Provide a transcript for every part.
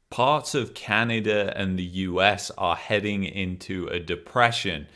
parts of Canada and the US are heading into a depression.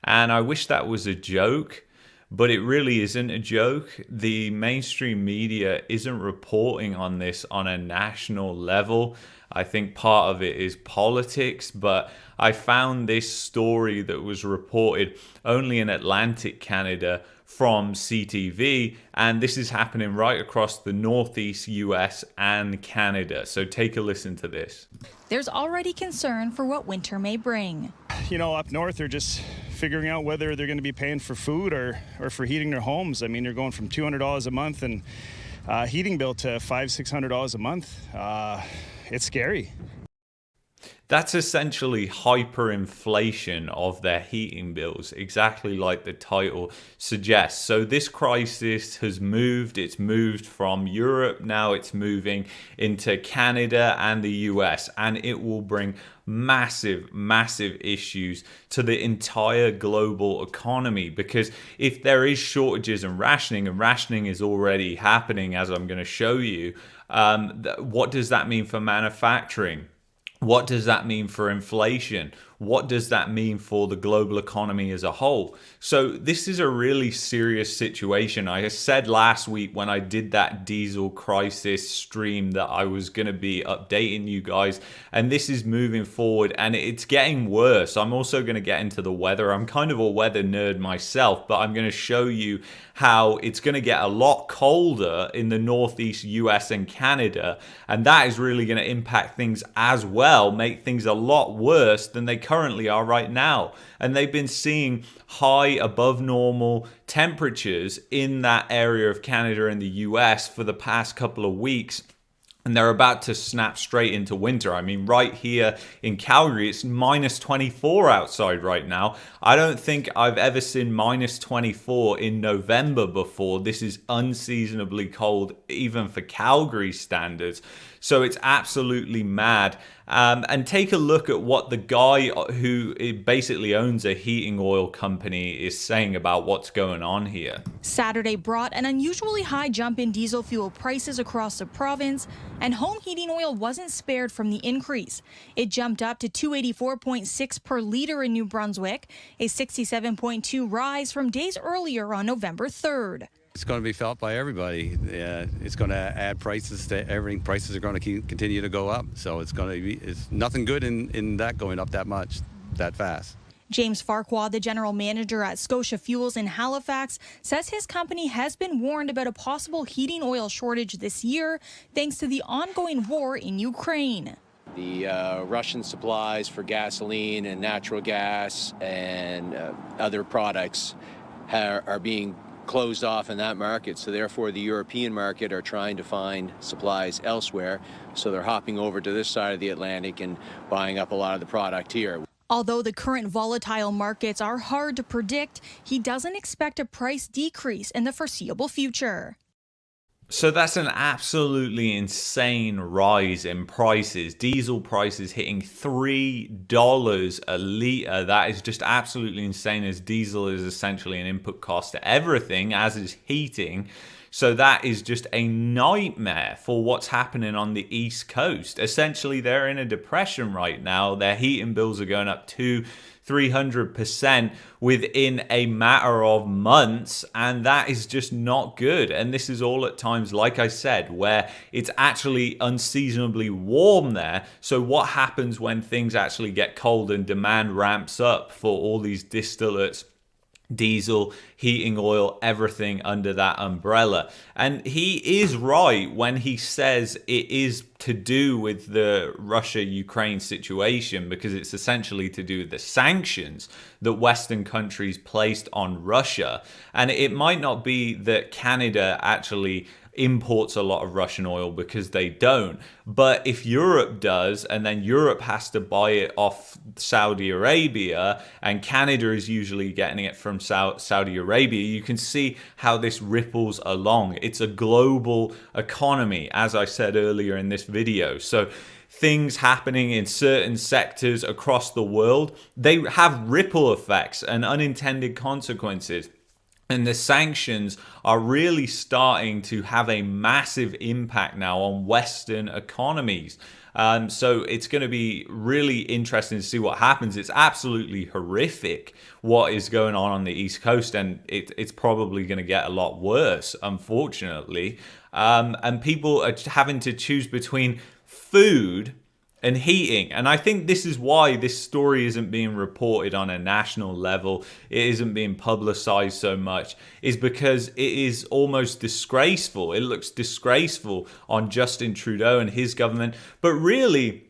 And I wish that was a joke, but it really isn't a joke. The mainstream media isn't reporting on this on a national level. I think part of it is politics, but I found this story that was reported only in Atlantic Canada from CTV, and this is happening right across the Northeast US and Canada. So take a listen to this. There's already concern for what winter may bring. You know, up north, they're just figuring out whether they're going to be paying for food or for heating their homes. I mean, they're going from $200 a month and heating bill to $500-600 a month. It's scary. That's essentially hyperinflation of their heating bills, exactly like the title suggests. So this crisis has moved. It's moved from Europe. Now it's moving into Canada and the US, and it will bring massive, massive issues to the entire global economy. Because if there is shortages and rationing is already happening, as I'm going to show you, what does that mean for manufacturing? What does that mean for inflation? What does that mean for the global economy as a whole? So this is a really serious situation. I said last week when I did that diesel crisis stream that I was going to be updating you guys, and this is moving forward and it's getting worse. I'm also going to get into the weather. I'm kind of a weather nerd myself, but I'm going to show you how it's going to get a lot colder in the Northeast US and Canada, and that is really going to impact things as well, make things a lot worse than they currently are right now. And they've been seeing high above normal temperatures in that area of Canada and the US for the past couple of weeks. And they're about to snap straight into winter. I mean, right here in Calgary, it's minus 24 outside right now. I don't think I've ever seen minus 24 in November before. This is unseasonably cold, even for Calgary standards. So it's absolutely mad. And take a look at what the guy who basically owns a heating oil company is saying about what's going on here. Saturday brought an unusually high jump in diesel fuel prices across the province, and home heating oil wasn't spared from the increase. It jumped up to $284.6 per liter in New Brunswick, a 67.2 rise from days earlier on November 3rd. It's going to be felt by everybody. It's going to add prices to everything. Prices are going to continue to go up. So it's nothing good in that going up that much, that fast. James Farquhar, the general manager at Scotia Fuels in Halifax, says his company has been warned about a possible heating oil shortage this year, thanks to the ongoing war in Ukraine. The Russian supplies for gasoline and natural gas and other products are being closed off in that market, so therefore the European market are trying to find supplies elsewhere, so they're hopping over to this side of the Atlantic and buying up a lot of the product here. Although the current volatile markets are hard to predict, he doesn't expect a price decrease in the foreseeable future. So that's an absolutely insane rise in prices. Diesel prices hitting $3 a litre. That is just absolutely insane, as diesel is essentially an input cost to everything, as is heating. So that is just a nightmare for what's happening on the East Coast. Essentially, they're in a depression right now. Their heating bills are going up 200-300% within a matter of months, and that is just not good. And this is all at times, like I said, where it's actually unseasonably warm there. So what happens when things actually get cold and demand ramps up for all these distillates, diesel, heating oil, everything under that umbrella? And he is right when he says it is to do with the Russia-Ukraine situation, because it's essentially to do with the sanctions that Western countries placed on Russia. And it might not be that Canada actually imports a lot of Russian oil, because they don't. But if Europe does, and then Europe has to buy it off Saudi Arabia, and Canada is usually getting it from Saudi Arabia, you can see how this ripples along. It's a global economy, as I said earlier in this video. So things happening in certain sectors across the world, they have ripple effects and unintended consequences. And the sanctions are really starting to have a massive impact now on Western economies. So it's going to be really interesting to see what happens. It's absolutely horrific what is going on the East Coast, and it's probably going to get a lot worse, unfortunately. And people are having to choose between food and heating. And I think this is why this story isn't being reported on a national level. It isn't being publicized so much, is because it is almost disgraceful. It looks disgraceful on Justin Trudeau and his government. But really,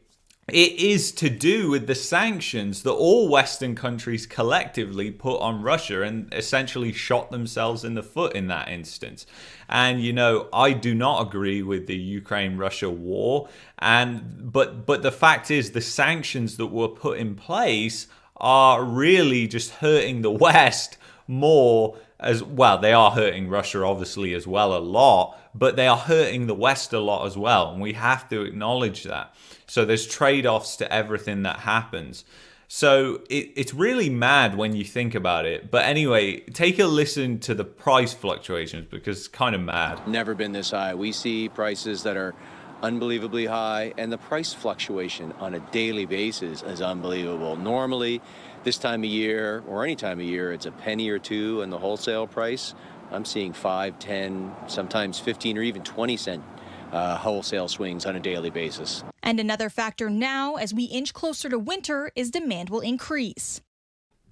it is to do with the sanctions that all Western countries collectively put on Russia and essentially shot themselves in the foot in that instance. And, you know, I do not agree with the Ukraine-Russia war. But the fact is, the sanctions that were put in place are really just hurting the West more as well. They are hurting Russia, obviously, as well, a lot, but they are hurting the West a lot as well. And we have to acknowledge that. So there's trade-offs to everything that happens. So it's really mad when you think about it. But anyway, take a listen to the price fluctuations because it's kind of mad. Never been this high. We see prices that are unbelievably high, and the price fluctuation on a daily basis is unbelievable. Normally, this time of year or any time of year, it's a penny or two in the wholesale price. I'm seeing 5, 10, sometimes 15 or even 20 cent wholesale swings on a daily basis. And another factor now, as we inch closer to winter, is demand will increase.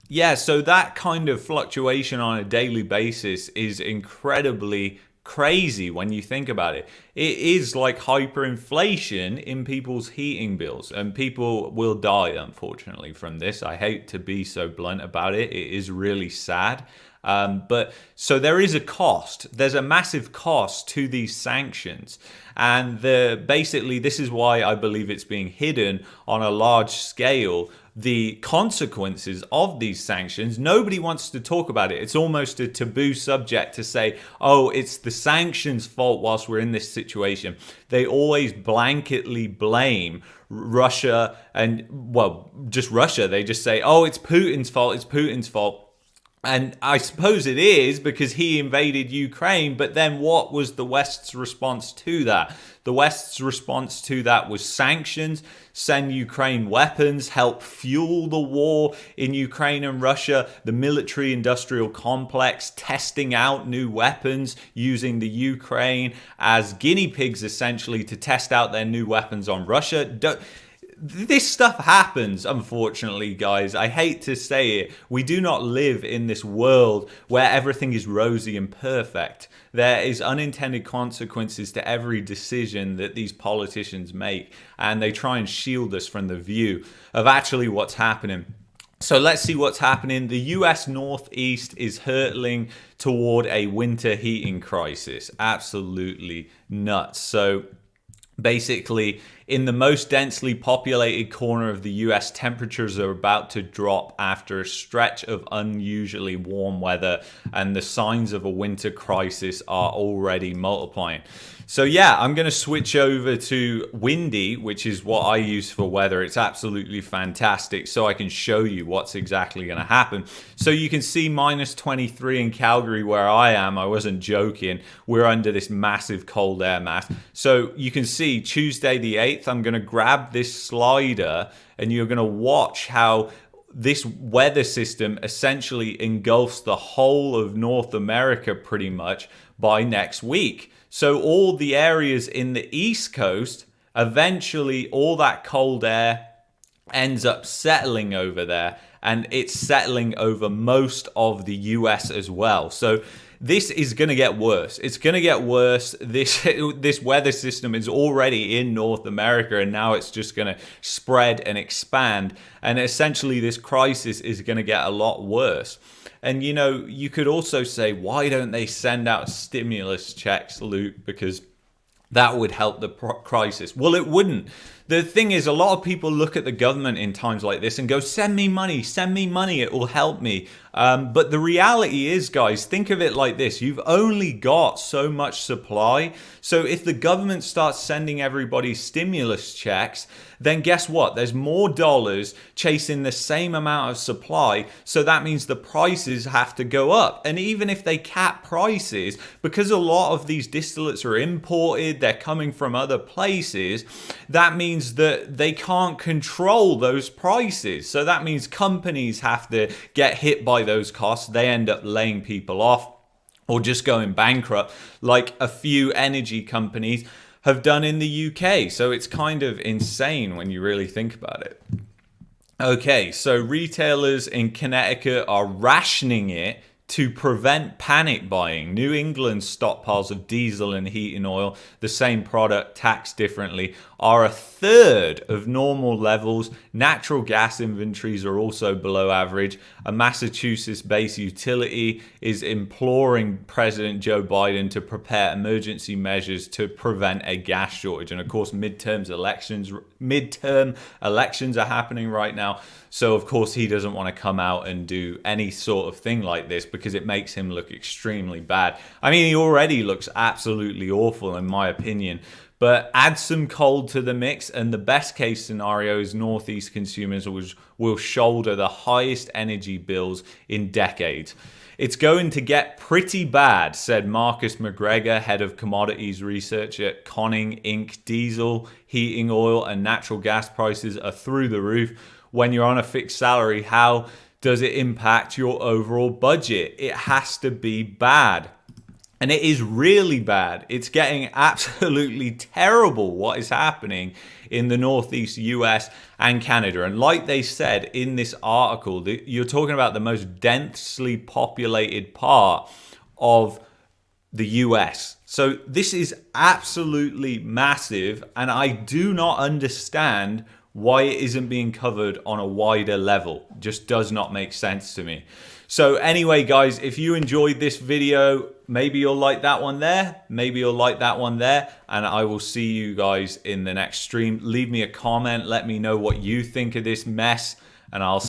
Yeah, so that kind of fluctuation on a daily basis is incredibly crazy when you think about it. It is like hyperinflation in people's heating bills, and people will die, unfortunately, from this. I hate to be so blunt about it. It is really sad. But so there is a cost. There's a massive cost to these sanctions. And basically, this is why I believe it's being hidden on a large scale. The consequences of these sanctions, nobody wants to talk about it. It's almost a taboo subject to say, oh, it's the sanctions' fault whilst we're in this situation. They always blanketly blame Russia and, well, just Russia. They just say, oh, it's Putin's fault. It's Putin's fault. And I suppose it is because he invaded Ukraine, but then what was the West's response to that? The West's response to that was sanctions, send Ukraine weapons, help fuel the war in Ukraine and Russia, the military-industrial complex, testing out new weapons, using the Ukraine as guinea pigs, essentially, to test out their new weapons on Russia. This stuff happens, unfortunately, guys. I hate to say it. We do not live in this world where everything is rosy and perfect. There is unintended consequences to every decision that these politicians make, and they try and shield us from the view of actually what's happening. So let's see what's happening. The US Northeast is hurtling toward a winter heating crisis. Absolutely nuts. So basically, in the most densely populated corner of the US, temperatures are about to drop after a stretch of unusually warm weather, and the signs of a winter crisis are already multiplying. So yeah, I'm going to switch over to Windy, which is what I use for weather. It's absolutely fantastic, so I can show you what's exactly going to happen. So you can see minus 23 in Calgary where I am. I wasn't joking. We're under this massive cold air mass. So you can see Tuesday the 8th, I'm going to grab this slider and you're going to watch how this weather system essentially engulfs the whole of North America pretty much by next week. So all the areas in the East Coast, eventually all that cold air ends up settling over there, and it's settling over most of the US as well. So this is going to get worse. It's going to get worse. This weather system is already in North America, and now it's just going to spread and expand. And essentially, this crisis is going to get a lot worse. And, you know, you could also say, why don't they send out stimulus checks, Luke? Because that would help the crisis. Well, it wouldn't. the thing is, a lot of people look at the government in times like this and go, send me money, it will help me. But the reality is, guys, think of it like this. You've only got so much supply. So if the government starts sending everybody stimulus checks, then guess what? There's more dollars chasing the same amount of supply. So that means the prices have to go up. And even if they cap prices, because a lot of these distillates are imported, they're coming from other places, that means that they can't control those prices. So that means companies have to get hit by those costs. They end up laying people off or just going bankrupt, like a few energy companies have done in the UK. So it's kind of insane when you really think about it. Okay, so retailers in Connecticut are rationing it to prevent panic buying. New England's stockpiles of diesel and heating oil, the same product taxed differently, are a third of normal levels. Natural gas inventories are also below average. A Massachusetts-based utility is imploring President Joe Biden to prepare emergency measures to prevent a gas shortage. And of course, midterm elections are happening right now. So of course he doesn't want to come out and do any sort of thing like this because it makes him look extremely bad. I mean, he already looks absolutely awful in my opinion. But add some cold to the mix, and the best case scenario is Northeast consumers will shoulder the highest energy bills in decades. It's going to get pretty bad, said Marcus McGregor, head of commodities research at Conning Inc. Diesel, heating oil, and natural gas prices are through the roof. When you're on a fixed salary, how does it impact your overall budget? It has to be bad. And it is really bad. It's getting absolutely terrible what is happening in the Northeast US and Canada. And like they said in this article, you're talking about the most densely populated part of the US. So this is absolutely massive. And I do not understand why it isn't being covered on a wider level. Just does not make sense to me. So anyway, guys, if you enjoyed this video, maybe you'll like that one there, maybe you'll like that one there, and I will see you guys in the next stream. Leave me a comment, let me know what you think of this mess, and I'll